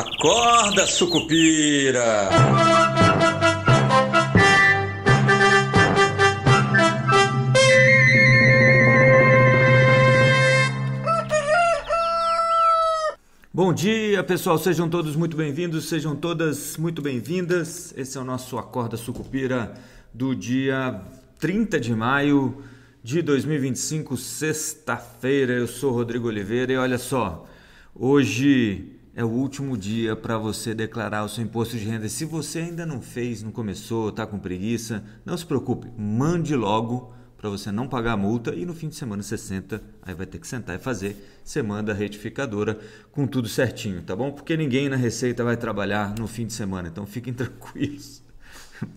Acorda, Sucupira! Bom dia, pessoal, sejam todos muito bem-vindos, sejam todas muito bem-vindas. Esse é o nosso Acorda Sucupira do dia 30 de maio de 2025, sexta-feira. Eu sou Rodrigo Oliveira e olha só, hoje é o último dia para você declarar o seu imposto de renda. Se você ainda não fez, não começou, está com preguiça, não se preocupe, mande logo para você não pagar a multa e no fim de semana você senta, aí vai ter que sentar e fazer, você manda a retificadora com tudo certinho, tá bom? Porque ninguém na Receita vai trabalhar no fim de semana, então fiquem tranquilos.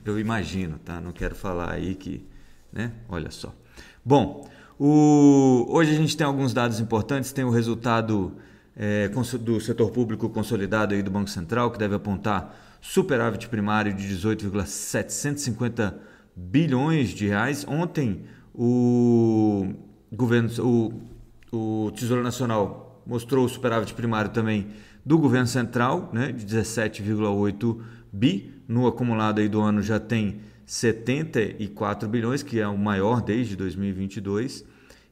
Eu imagino, tá? Não quero falar aí que, né? Olha só. Bom, hoje a gente tem alguns dados importantes, tem o resultado do setor público consolidado aí do Banco Central, que deve apontar superávit primário de 18,750 bilhões de reais. Ontem o Tesouro Nacional mostrou o superávit primário também do governo central, né, de 17,8 bi. No acumulado aí do ano já tem 74 bilhões, que é o maior desde 2022.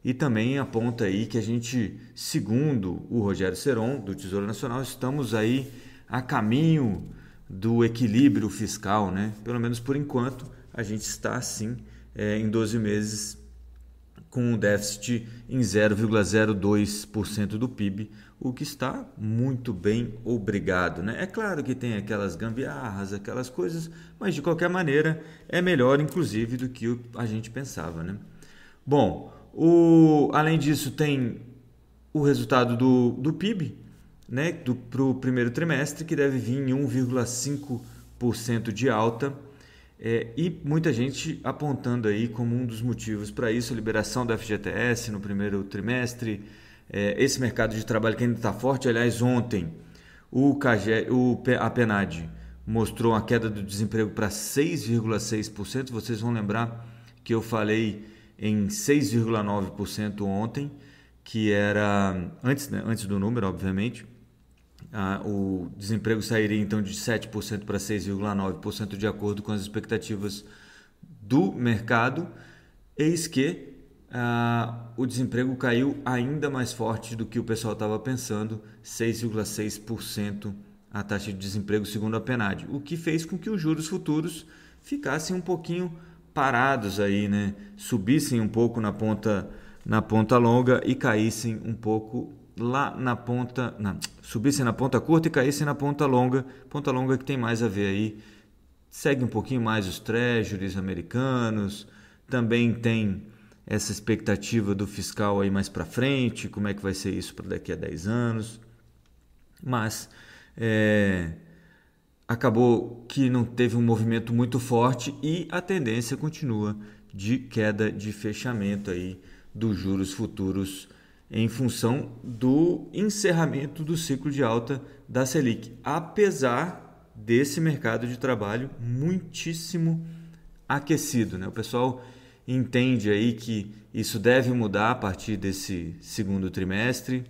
E também aponta aí que a gente, segundo o Rogério Ceron, do Tesouro Nacional, estamos aí a caminho do equilíbrio fiscal, né? Pelo menos por enquanto, a gente está assim em 12 meses com um déficit em 0,02% do PIB, o que está muito bem, obrigado, né? É claro que tem aquelas gambiarras, aquelas coisas, mas de qualquer maneira é melhor, inclusive, do que a gente pensava, né? Bom, além disso, tem o resultado do PIB, né, para o primeiro trimestre, que deve vir em 1,5% de alta, e muita gente apontando aí como um dos motivos para isso a liberação do FGTS no primeiro trimestre, esse mercado de trabalho que ainda está forte. Aliás, ontem a PNAD mostrou a queda do desemprego para 6,6%. Vocês vão lembrar que eu falei em 6,9% ontem, que era antes do número, obviamente. O desemprego sairia então de 7% para 6,9% de acordo com as expectativas do mercado. Eis que o desemprego caiu ainda mais forte do que o pessoal estava pensando, 6,6% a taxa de desemprego segundo a PNAD, o que fez com que os juros futuros ficassem um pouquinho parados aí, né? Subissem um pouco na ponta longa e caíssem um pouco lá na ponta, subissem na ponta curta e caíssem na ponta longa que tem mais a ver aí, segue um pouquinho mais os treasuries americanos, também tem essa expectativa do fiscal aí mais para frente, como é que vai ser isso para daqui a 10 anos, mas acabou que não teve um movimento muito forte e a tendência continua de queda de fechamento aí dos juros futuros em função do encerramento do ciclo de alta da Selic, apesar desse mercado de trabalho muitíssimo aquecido, né? O pessoal entende aí que isso deve mudar a partir desse segundo trimestre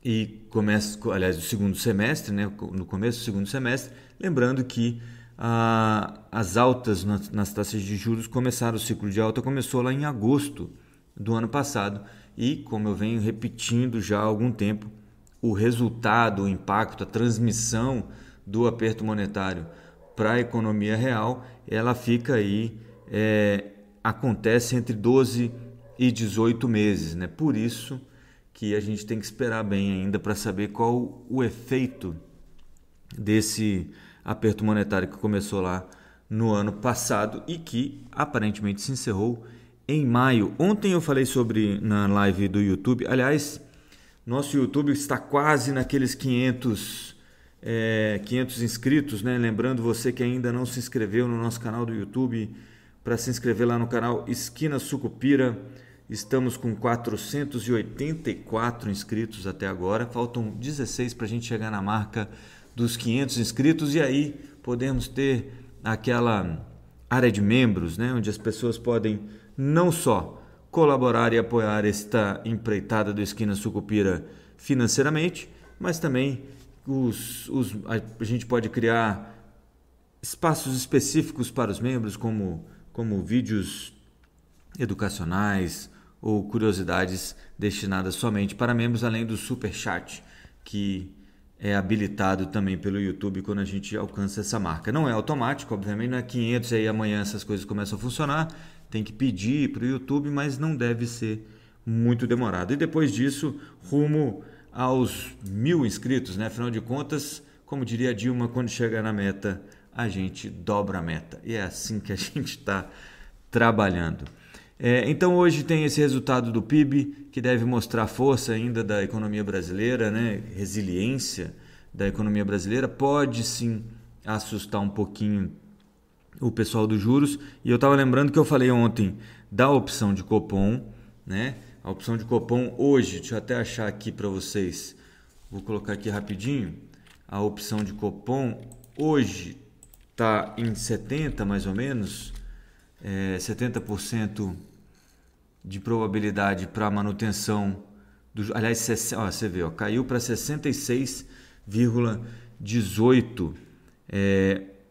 e do segundo semestre, né? No começo do segundo semestre, lembrando que as altas nas taxas de juros começaram, o ciclo de alta começou lá em agosto do ano passado e, como eu venho repetindo já há algum tempo, o resultado, o impacto, a transmissão do aperto monetário para a economia real, ela fica aí, acontece entre 12 e 18 meses, né? Por isso que a gente tem que esperar bem ainda para saber qual o efeito desse aperto monetário que começou lá no ano passado e que aparentemente se encerrou em maio. Ontem eu falei na live do YouTube, aliás, nosso YouTube está quase naqueles 500 inscritos, né? Lembrando você que ainda não se inscreveu no nosso canal do YouTube, para se inscrever lá no canal Esquina Sucupira. Estamos com 484 inscritos até agora, faltam 16 para a gente chegar na marca dos 500 inscritos e aí podemos ter aquela área de membros, né? Onde as pessoas podem não só colaborar e apoiar esta empreitada do Esquina Sucupira financeiramente, mas também a gente pode criar espaços específicos para os membros, como vídeos educacionais ou curiosidades destinadas somente para membros, além do Super Chat, que é habilitado também pelo YouTube quando a gente alcança essa marca. Não é automático, obviamente, não é 500 e aí amanhã essas coisas começam a funcionar. Tem que pedir para o YouTube, mas não deve ser muito demorado. E depois disso, rumo aos 1.000 inscritos, né? Afinal de contas, como diria a Dilma, quando chega na meta, a gente dobra a meta. E é assim que a gente está trabalhando. Então hoje tem esse resultado do PIB que deve mostrar força ainda da economia brasileira, né? Resiliência da economia brasileira. Pode sim assustar um pouquinho o pessoal dos juros. E eu estava lembrando que eu falei ontem da opção de Copom, né? A opção de Copom hoje, deixa eu até achar aqui para vocês, vou colocar aqui rapidinho. A opção de Copom hoje está em 70 mais ou menos, 70% de probabilidade para manutenção do, aliás, você vê, caiu para 66,18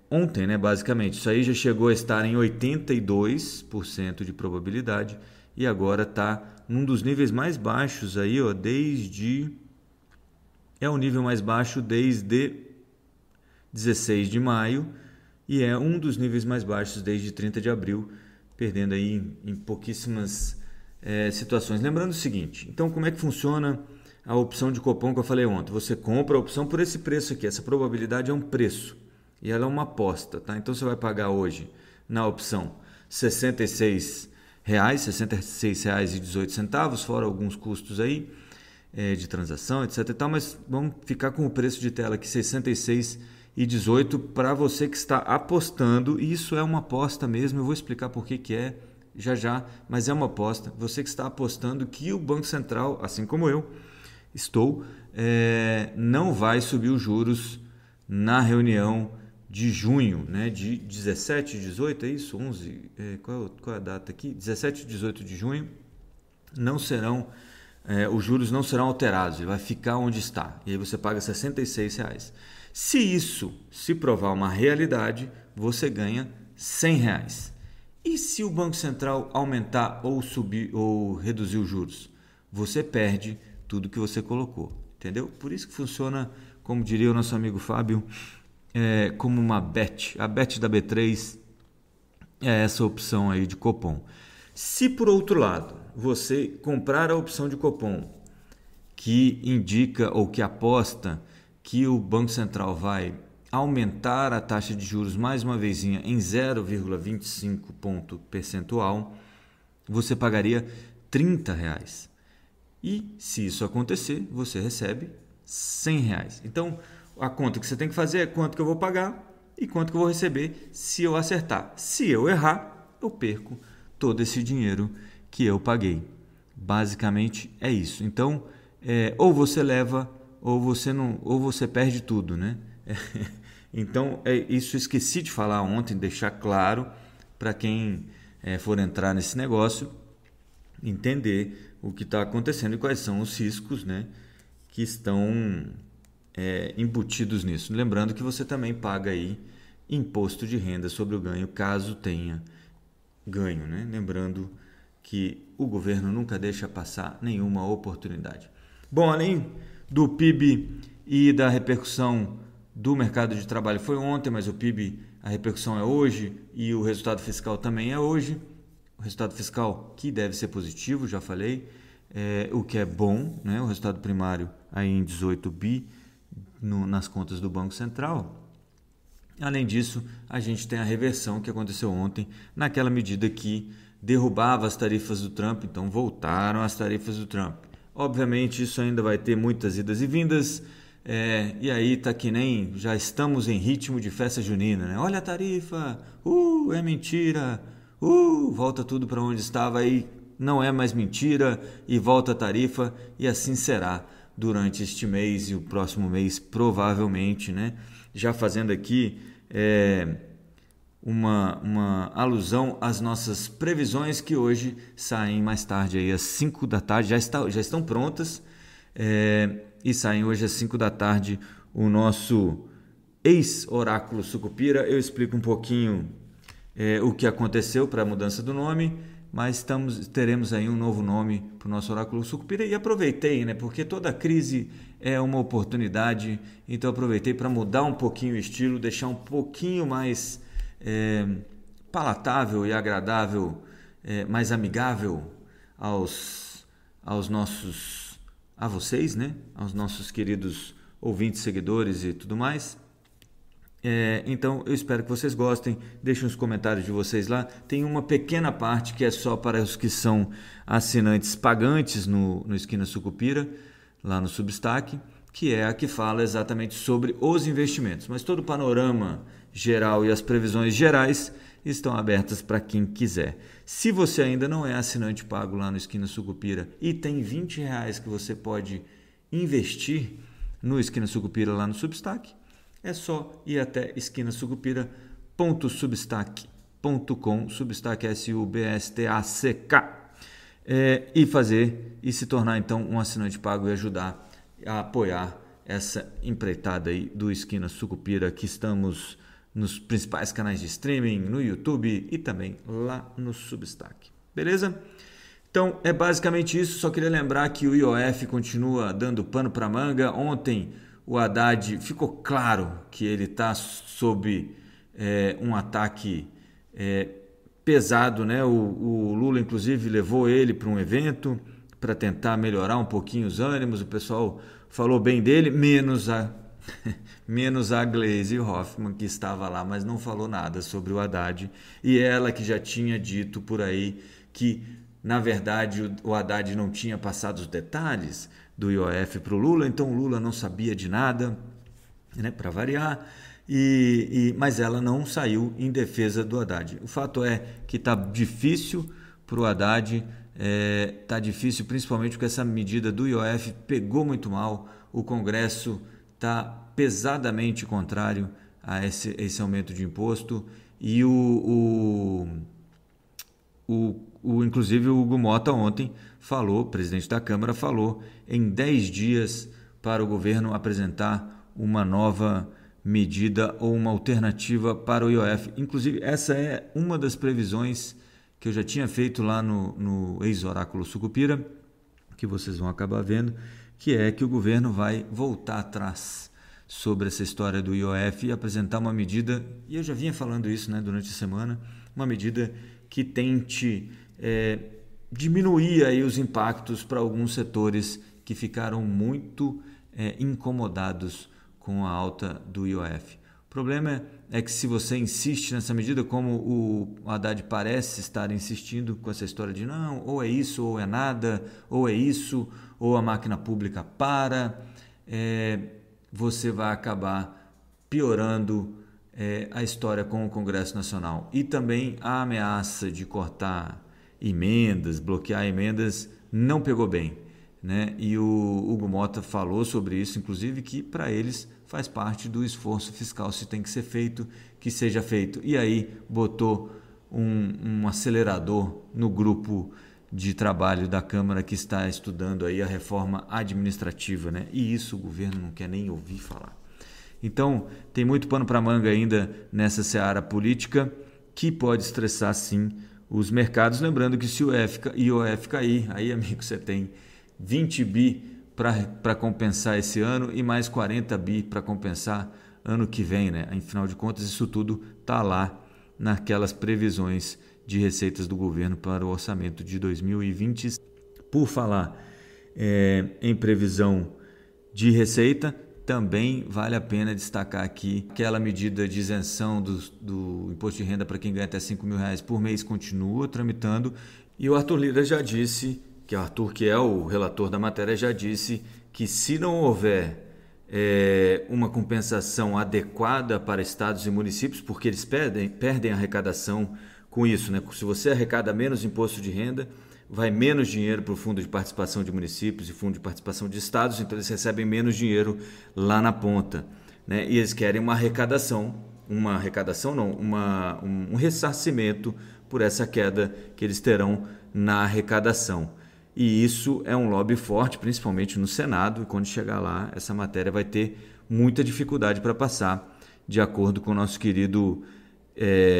ontem, né, basicamente. Isso aí já chegou a estar em 82% de probabilidade e agora está num dos níveis mais baixos aí, o nível mais baixo desde 16 de maio e é um dos níveis mais baixos desde 30 de abril, perdendo aí em pouquíssimas situações. Lembrando o seguinte, então como é que funciona a opção de Copom que eu falei ontem? Você compra a opção por esse preço aqui, essa probabilidade é um preço e ela é uma aposta, tá? Então você vai pagar hoje na opção R$ 66,18, fora alguns custos aí de transação, etc e tal, mas vamos ficar com o preço de tela aqui, R$ 66,18 para você que está apostando, e isso é uma aposta mesmo, eu vou explicar por que é já, mas é uma aposta, você que está apostando que o Banco Central, assim como eu estou, não vai subir os juros na reunião de junho, né, de 17 e 18, é isso? 11, qual é a data aqui? 17 e 18 de junho, não serão, os juros não serão alterados, ele vai ficar onde está, e aí você paga R$ 66. Se isso se provar uma realidade, você ganha R$ 100. E se o Banco Central aumentar ou subir ou reduzir os juros? Você perde tudo que você colocou, entendeu? Por isso que funciona, como diria o nosso amigo Fábio, como uma bet. A bet da B3 é essa opção aí de Copom. Se por outro lado você comprar a opção de Copom que indica ou que aposta que o Banco Central vai aumentar a taxa de juros mais uma vezinha em 0,25 ponto percentual, você pagaria R$ 30. E se isso acontecer, você recebe R$ 100. Então, a conta que você tem que fazer é quanto que eu vou pagar e quanto que eu vou receber se eu acertar. Se eu errar, eu perco todo esse dinheiro que eu paguei. Basicamente é isso. Então, ou você leva ou você não, ou você perde tudo, né? Então, isso eu esqueci de falar ontem, deixar claro para quem for entrar nesse negócio, entender o que está acontecendo e quais são os riscos, né, que estão embutidos nisso. Lembrando que você também paga aí imposto de renda sobre o ganho, caso tenha ganho, né? Lembrando que o governo nunca deixa passar nenhuma oportunidade. Bom, além do PIB e da repercussão do mercado de trabalho foi ontem, mas o PIB, a repercussão é hoje e o resultado fiscal também é hoje. O resultado fiscal que deve ser positivo, já falei, o que é bom, né? O resultado primário aí em 18 bi nas contas do Banco Central. Além disso, a gente tem a reversão que aconteceu ontem naquela medida que derrubava as tarifas do Trump, então voltaram as tarifas do Trump. Obviamente isso ainda vai ter muitas idas e vindas, e aí tá que nem já estamos em ritmo de festa junina, né? Olha a tarifa, é mentira, volta tudo para onde estava, aí não é mais mentira e volta a tarifa, e assim será durante este mês e o próximo mês provavelmente, né? Já fazendo aqui uma alusão às nossas previsões que hoje saem mais tarde, aí às 5 da tarde, já estão prontas e saem hoje às 5 da tarde o nosso ex-oráculo Sucupira. Eu explico um pouquinho o que aconteceu para a mudança do nome, mas teremos aí um novo nome para o nosso oráculo Sucupira. E aproveitei, né, porque toda crise é uma oportunidade, então aproveitei para mudar um pouquinho o estilo, deixar um pouquinho mais palatável e agradável, mais amigável a vocês, né, aos nossos queridos ouvintes, seguidores e tudo mais. Então eu espero que vocês gostem, deixem os comentários de vocês lá. Tem uma pequena parte que é só para os que são assinantes pagantes no Esquina Sucupira, lá no Substack, que é a que fala exatamente sobre os investimentos, mas todo o panorama geral e as previsões gerais estão abertas para quem quiser. Se você ainda não é assinante pago lá no Esquina Sucupira e tem R$20 que você pode investir no Esquina Sucupira lá no Substack, é só ir até esquinasucupira.substack.com, Substack SUBSTACK, e se tornar então um assinante pago e ajudar a apoiar essa empreitada aí do Esquina Sucupira, que estamos nos principais canais de streaming, no YouTube e também lá no Substack. Beleza? Então é basicamente isso, só queria lembrar que o IOF continua dando pano para manga. Ontem o Haddad, ficou claro que ele está sob um ataque pesado, né? O Lula, inclusive, levou ele para um evento para tentar melhorar um pouquinho os ânimos. O pessoal falou bem dele, menos a Gleisi Hoffmann, que estava lá, mas não falou nada sobre o Haddad. E ela que já tinha dito por aí que, na verdade, o Haddad não tinha passado os detalhes do IOF para o Lula, então o Lula não sabia de nada, né, para variar, mas ela não saiu em defesa do Haddad. O fato é que está difícil para o Haddad, está difícil principalmente porque essa medida do IOF pegou muito mal, o Congresso está pesadamente contrário a esse aumento de imposto e inclusive o Hugo Mota ontem falou, o presidente da Câmara falou em 10 dias para o governo apresentar uma nova medida ou uma alternativa para o IOF. Inclusive, essa é uma das previsões que eu já tinha feito lá no ex-oráculo Sucupira, que vocês vão acabar vendo, que é que o governo vai voltar atrás sobre essa história do IOF e apresentar uma medida, e eu já vinha falando isso, né, durante a semana, uma medida que tente diminuir aí os impactos para alguns setores que ficaram muito incomodados com a alta do IOF. O problema é que se você insiste nessa medida, como o Haddad parece estar insistindo com essa história de não, ou é isso ou é nada, ou é isso, ou a máquina pública para, você vai acabar piorando a história com o Congresso Nacional. E também a ameaça de cortar emendas, bloquear emendas, não pegou bem, né? E o Hugo Mota falou sobre isso, inclusive, que para eles faz parte do esforço fiscal, se tem que ser feito, que seja feito. E aí botou um acelerador no grupo de trabalho da Câmara que está estudando aí a reforma administrativa, né? E isso o governo não quer nem ouvir falar. Então, tem muito pano para manga ainda nessa seara política que pode estressar, sim, os mercados. Lembrando que se o IOF cair, aí, amigo, você tem 20 bi para compensar esse ano e mais 40 bi para compensar ano que vem, né? Afinal de contas, isso tudo está lá naquelas previsões de receitas do governo para o orçamento de 2020. Por falar em previsão de receita, também vale a pena destacar aqui aquela medida de isenção do imposto de renda para quem ganha até R$5.000 por mês continua tramitando, e o Arthur Lira já disse, que o Arthur, que é o relator da matéria, já disse que se não houver uma compensação adequada para estados e municípios, porque eles perdem arrecadação com isso, né? Se você arrecada menos imposto de renda, vai menos dinheiro para o Fundo de Participação de Municípios e Fundo de Participação de Estados, então eles recebem menos dinheiro lá na ponta, né? E eles querem um ressarcimento por essa queda que eles terão na arrecadação. E isso é um lobby forte, principalmente no Senado, e quando chegar lá, essa matéria vai ter muita dificuldade para passar, de acordo com o nosso querido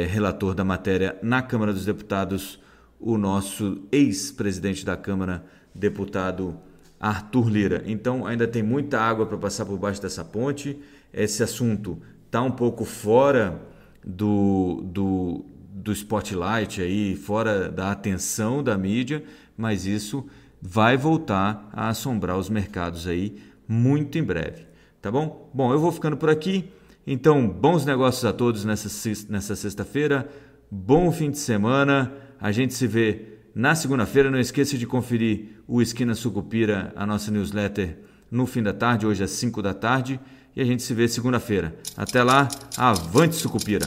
relator da matéria na Câmara dos Deputados, o nosso ex-presidente da Câmara, deputado Arthur Lira. Então ainda tem muita água para passar por baixo dessa ponte. Esse assunto está um pouco fora do spotlight, aí, fora da atenção da mídia, mas isso vai voltar a assombrar os mercados aí muito em breve, tá bom? Bom, eu vou ficando por aqui. Então, bons negócios a todos nessa sexta-feira. Bom fim de semana. A gente se vê na segunda-feira. Não esqueça de conferir o Esquina Sucupira, a nossa newsletter, no fim da tarde, hoje às 5 da tarde. E a gente se vê segunda-feira. Até lá, avante Sucupira!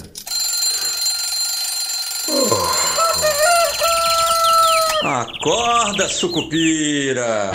Acorda, Sucupira!